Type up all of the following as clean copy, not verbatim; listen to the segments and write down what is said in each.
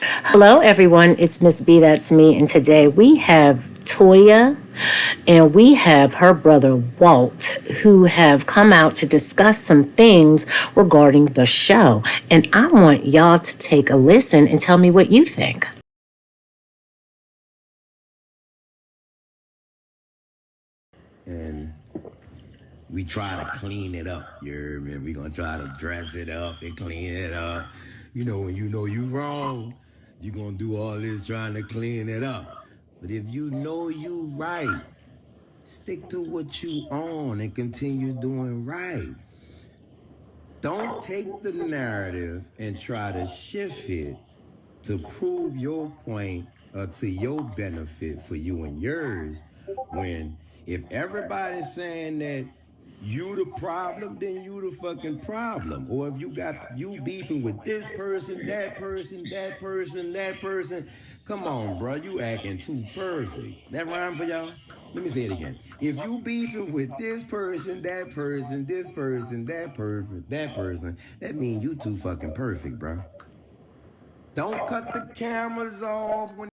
Hello, everyone. It's Miss B. That's me. And today we have Toya and we have her brother Walt, who have come out to discuss some things regarding the show. And I want y'all to take a listen and tell me what you think. And we try to clean it up. You hear me? We gonna try to dress it up and clean it up. You know you wrong, you gonna do all this trying to clean it up. But if you know you right, stick to what you own and continue doing right. Don't take the narrative and try to shift it to prove your point or to your benefit for you and yours. When if everybody's saying that you the problem, then you the fucking problem. Or if you beefing with this person, that person, that person, that person, come on, bro, you acting too perfect. That rhyme for y'all? Let me say it again. If you beefing with this person, that person, this person, that person, that means you too fucking perfect, bro. Don't cut the cameras off when.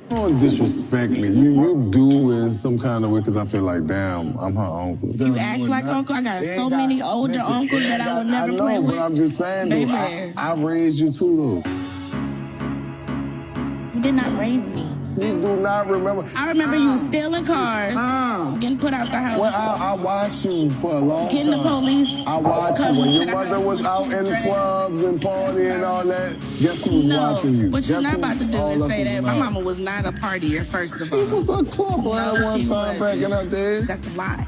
Don't disrespect me. You do in some kind of way because I feel like, damn, I'm her uncle. You act like uncle. I got so many older uncles that I would never play with. But I'm just saying, though, I raised you too, though. You did not raise me. You do not remember. I remember you stealing cars, getting put out the house. Well, I watched you for a long time. Getting the police. I watched you when your mother was out in the clubs and partying and all that. Guess who was watching you? What you're not about to do is say that my mama was not a partier, first of all. She was a clubber at one time back in her day. That's the lie.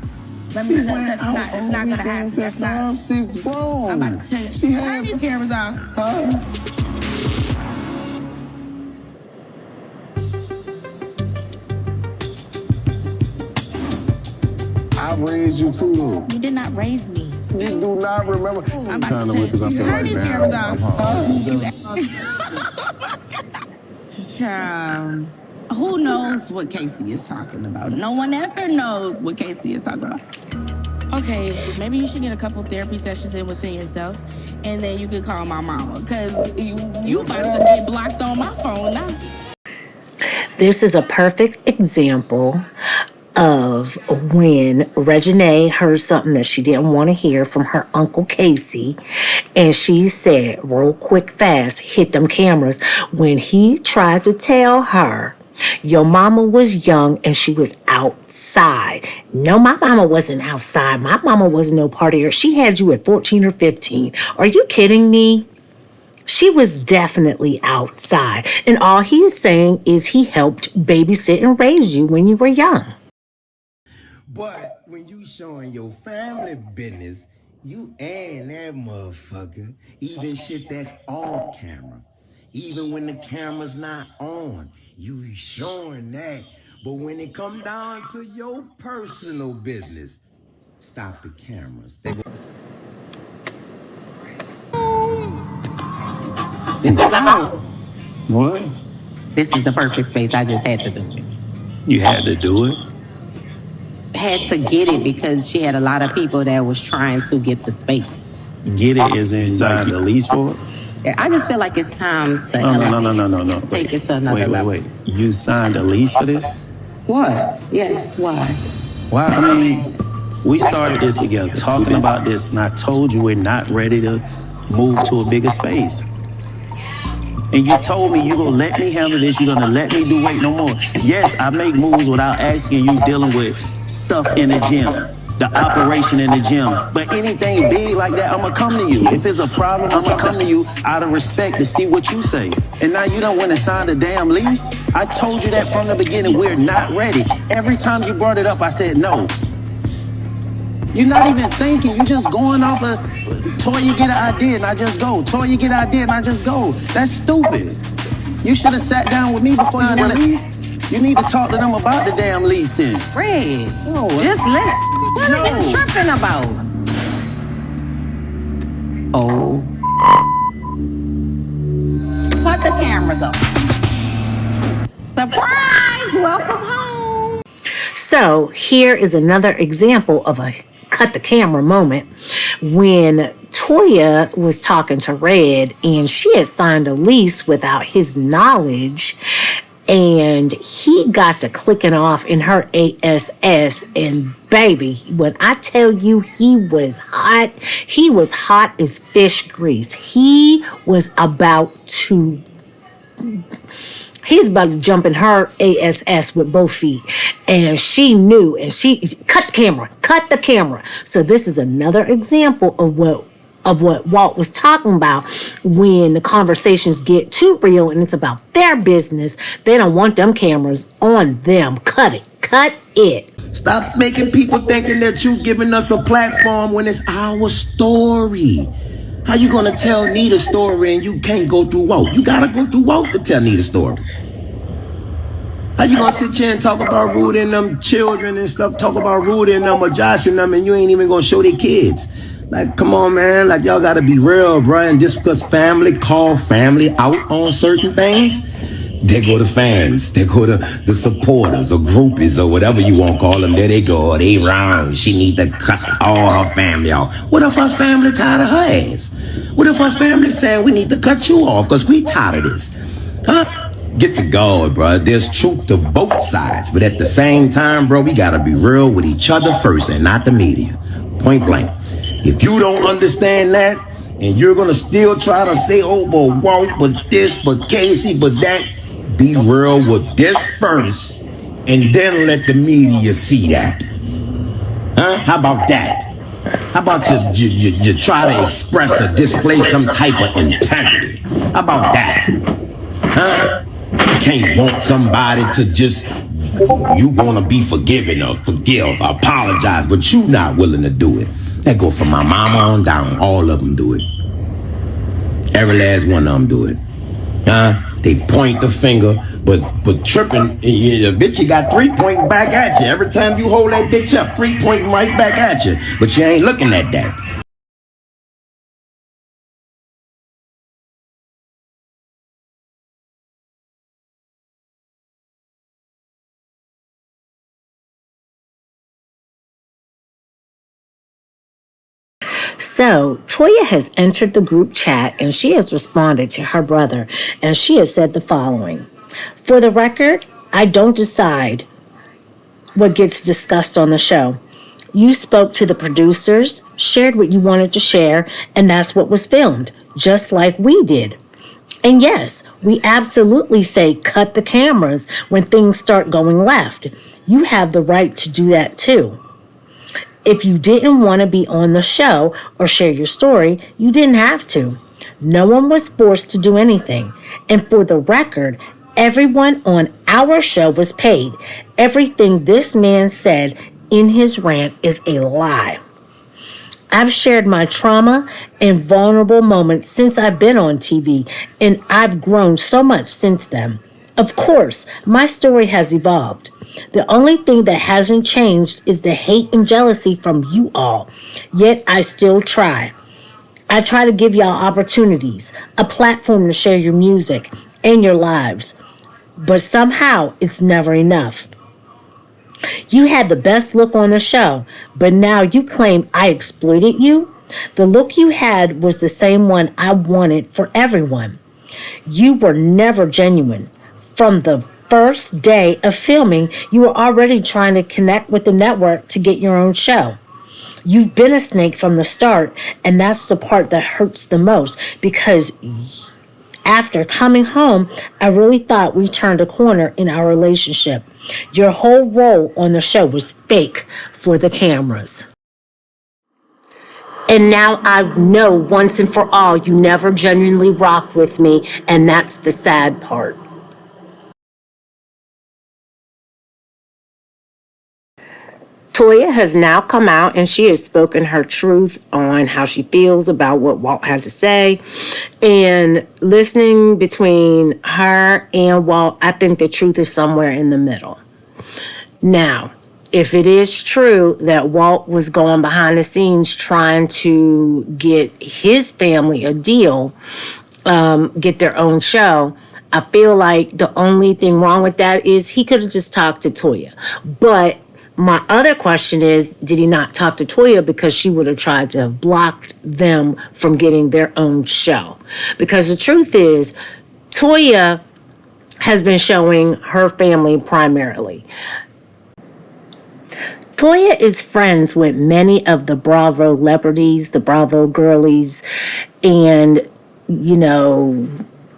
It's not gonna happen. That's not. She's grown. I'm about to tell you. Turn these cameras off. I raised you too, though. You did not raise me. You do not remember. I'm about to tell you. Turn these cameras off. Child. Who knows what Casey is talking about? No one ever knows what Casey is talking about. Okay, maybe you should get a couple therapy sessions in within yourself, and then you could call my mama, because you about to get blocked on my phone now. This is a perfect example of when Reginae heard something that she didn't want to hear from her Uncle Casey, and she said, real quick, fast, hit them cameras, when he tried to tell her, your mama was young and she was outside. No, my mama wasn't outside. My mama was no partier. She had you at 14 or 15. Are you kidding me? She was definitely outside. And all he's saying is he helped babysit and raise you when you were young. But when you showing your family business, you and that motherfucker, even shit that's off camera, even when the camera's not on, you showing that. But when it come down to your personal business, stop the cameras. It's the house. What? This is the perfect space. I just had to do it. You had to do it? Had to get it because she had a lot of people that was trying to get the space. Get it as in signed the lease for it? Yeah, I just feel like it's time to No. take it to another level. Wait. You signed a lease for this? What? Yes, why? Why? I mean, we started this together, talking about this, and I told you we're not ready to move to a bigger space. And you told me you're going to let me handle this, you're going to let me do wait no more. Yes, I make moves without asking you, dealing with stuff in the gym, the operation in the gym. But anything big like that, I'm going to come to you. If it's a problem, I'm going to come to you out of respect to see what you say. And now you don't want to sign the damn lease? I told you that from the beginning, we're not ready. Every time you brought it up, I said no. You're not even thinking, you're just going off of Toya get an idea and I just go. Toya get an idea and I just go. That's stupid. You should have sat down with me before you went lease. You need to talk to them about the damn lease then. Fred, No, just let. What are you tripping about? Oh. Cut the cameras off. Surprise! Welcome home. So here is another example of a cut the camera moment when Toya was talking to Red and she had signed a lease without his knowledge, and he got to clicking off in her ASS, and baby, when I tell you he was hot as fish grease. He's about to jump in her ASS with both feet. And she knew, and she cut the camera. So this is another example of what Walt was talking about when the conversations get too real and it's about their business. They don't want them cameras on them. Cut it. Stop making people thinking that you giving us a platform when it's our story. How you gonna tell Nita's story and you can't go through Walt? You gotta go through Walt to tell Nita's story. How you gonna sit here and talk about rooting them children and stuff, talk about rooting them or joshing them, and you ain't even gonna show their kids? Like, come on, man. Like, y'all gotta be real, bro. And just because family call family out on certain things, there go the fans, there go the supporters or groupies or whatever you want to call them. There they go. They wrong. She need to cut all her family off. What if her family tired of her ass? What if her family saying we need to cut you off because we tired of this? Huh? Get the guard, bro. There's truth to both sides. But at the same time, bro, we got to be real with each other first and not the media. Point blank. If you don't understand that, and you're going to still try to say, oh, but Walt, but this, but Casey, but that, be real with this first, and then let the media see that. Huh? How about that? How about you try to express or display some type of integrity? How about that? Huh? You can't want somebody to just, you want to be forgiven or forgive, or apologize, but you not willing to do it. That go from my mama on down. All of them do it. Every last one of them do it. They point the finger, but tripping, bitch, you got 3 pointing back at you. Every time you hold that bitch up, 3 pointing right back at you. But you ain't looking at that. So, Toya has entered the group chat and she has responded to her brother, and she has said the following. For the record, I don't decide what gets discussed on the show. You spoke to the producers, shared what you wanted to share, and that's what was filmed, just like we did. And yes, we absolutely say cut the cameras when things start going left. You have the right to do that too. If you didn't want to be on the show or share your story, you didn't have to. No one was forced to do anything. And for the record, everyone on our show was paid. Everything this man said in his rant is a lie. I've shared my trauma and vulnerable moments since I've been on TV, and I've grown so much since then. Of course, my story has evolved. The only thing that hasn't changed is the hate and jealousy from you all. Yet I still try. I try to give y'all opportunities, a platform to share your music and your lives. But somehow it's never enough. You had the best look on the show, but now you claim I exploited you? The look you had was the same one I wanted for everyone. You were never genuine. From the first day of filming, you were already trying to connect with the network to get your own show. You've been a snake from the start, and that's the part that hurts the most, because after coming home, I really thought we turned a corner in our relationship. Your whole role on the show was fake for the cameras. And now I know once and for all you never genuinely rocked with me, and that's the sad part. Toya has now come out and she has spoken her truth on how she feels about what Walt had to say. And listening between her and Walt, I think the truth is somewhere in the middle. Now, if it is true that Walt was going behind the scenes trying to get his family a deal, get their own show, I feel like the only thing wrong with that is he could have just talked to Toya. But My other question is, did he not talk to Toya because she would have tried to have blocked them from getting their own show? Because the truth is, Toya has been showing her family primarily. Toya is friends with many of the Bravo celebrities, the Bravo girlies, and, you know,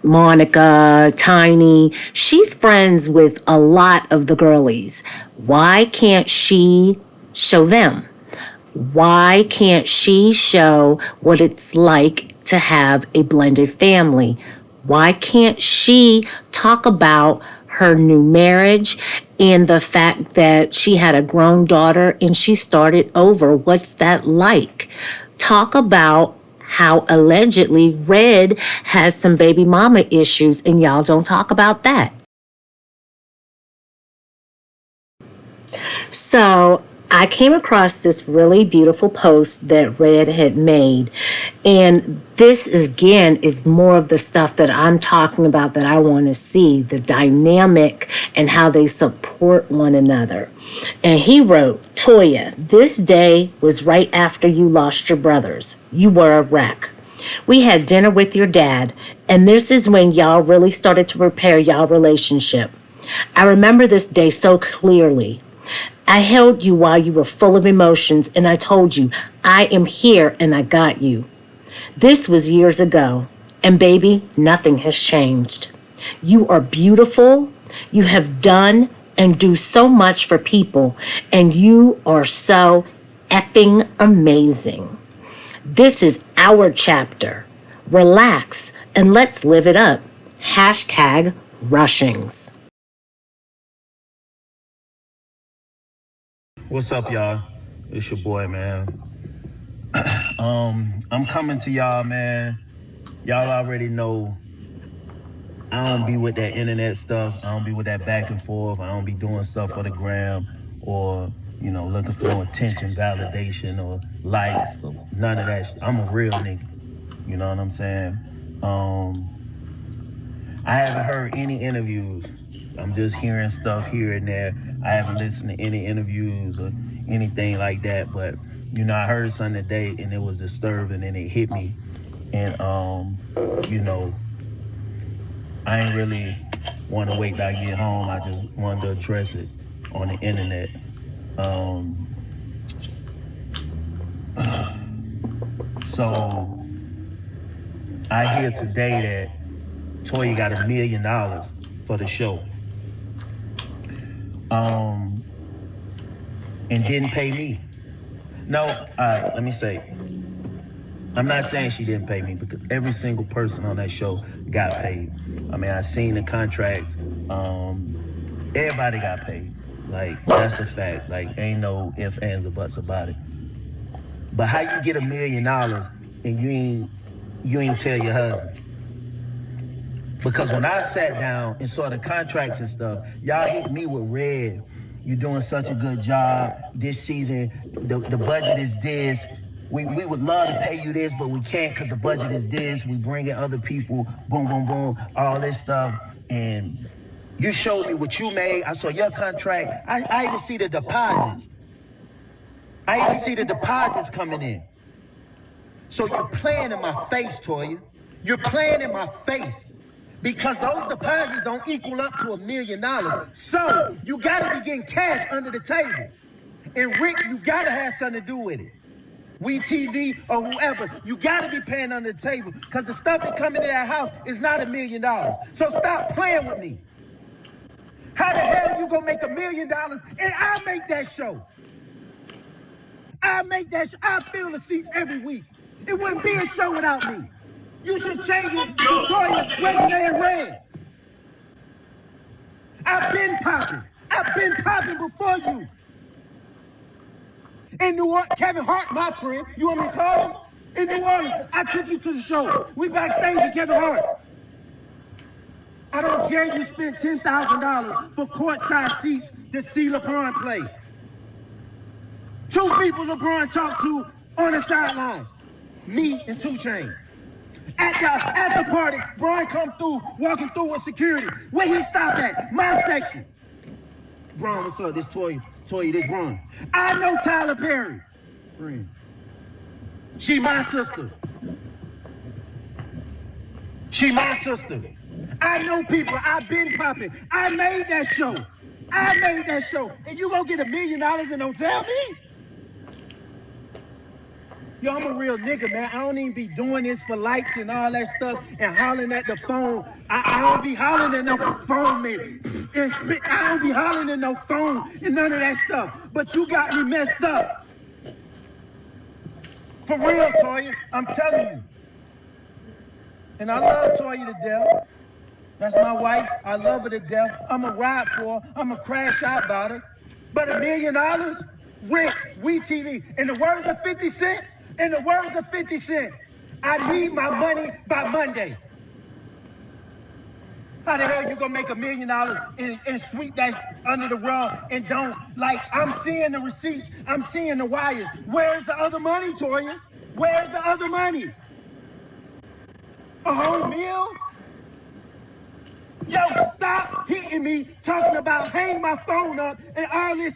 Monica, Tiny. She's friends with a lot of the girlies. Why can't she show them? Why can't she show what it's like to have a blended family? Why can't she talk about her new marriage and the fact that she had a grown daughter and she started over? What's that like? Talk about how allegedly Red has some baby mama issues and y'all don't talk about that. So I came across this really beautiful post that Red had made. And this again is more of the stuff that I'm talking about that I want to see, the dynamic and how they support one another. And he wrote, Toya, this day was right after you lost your brothers. You were a wreck. We had dinner with your dad, and this is when y'all really started to repair y'all relationship. I remember this day so clearly. I held you while you were full of emotions, and I told you, I am here and I got you. This was years ago, and baby, nothing has changed. You are beautiful. You have done and do so much for people, and you are so effing amazing. This is our chapter. Relax and let's live it up. Hashtag Rushings. What's up, y'all? It's your boy, man. I'm coming to y'all, man. Y'all already know I don't be with that internet stuff. I don't be with that back and forth. I don't be doing stuff for the gram or, looking for attention, validation, or likes, or none of that. I'm a real nigga. You know what I'm saying? I haven't heard any interviews. I'm just hearing stuff here and there. I haven't listened to any interviews or anything like that. But I heard something today and it was disturbing and it hit me. And I ain't really want to wait till I get home. I just wanted to address it on the internet. So I hear today that Toya got $1 million for the show. And didn't pay me. No, let me say, I'm not saying she didn't pay me because every single person on that show got paid. I mean, I seen the contract. Everybody got paid. Like, that's a fact. Like, ain't no ifs, ands, or buts about it. But how you get $1 million and you ain't tell your husband? Because when I sat down and saw the contracts and stuff, y'all hit me with Red. You're doing such a good job this season. The budget is this. We would love to pay you this, but we can't because the budget is this. We bring in other people, boom, boom, boom, all this stuff. And you showed me what you made. I saw your contract. I even see the deposits. I even see the deposits coming in. So you're playing in my face, Toya. You're playing in my face. Because those deposits don't equal up to $1 million. So you gotta be getting cash under the table. And Rick, you gotta have something to do with it. We TV or whoever, you gotta be paying under the table because the stuff that come into that house is not $1 million. So stop playing with me. How the hell you gonna make $1 million and I make that show? I make that show. I fill the seats every week. It wouldn't be a show without me. You should change it to Toya Reginae and Red. I've been popping. I've been popping before you. In New Orleans, Kevin Hart, my friend, you want me to call him? In New Orleans, I took you to the show. We backstage with Kevin Hart. I don't care you spent $10,000 for courtside seats to see LeBron play. 2 people LeBron talked to on the sideline. Me and 2 Chainz. At the party, Brian come through, walking through with security. Where he stopped at? My section. Brian, what's up? This Toya. Toya, this wrong. I know Tyler Perry. Friend. She my sister. She my sister. I know people. I've been popping. I made that show. I made that show. And you gonna get $1 million and don't tell me? Yo, I'm a real nigga, man. I don't even be doing this for likes and all that stuff and hollering at the phone. I don't be hollering at no phone, man. I don't be hollering at no phone and none of that stuff. But you got me messed up. For real, Toya. I'm telling you. And I love Toya to death. That's my wife. I love her to death. I'm going to ride for her. I'm going to crash out about her. But $1 million? Rent, WeTV. In the words of 50 Cent, I need my money by Monday. How the hell you going to make $1 million and sweep that under the rug and don't? Like, I'm seeing the receipts. I'm seeing the wires. Where's the other money, Toya? Where's the other money? A whole meal? Yo, stop hitting me talking about hang my phone up and all this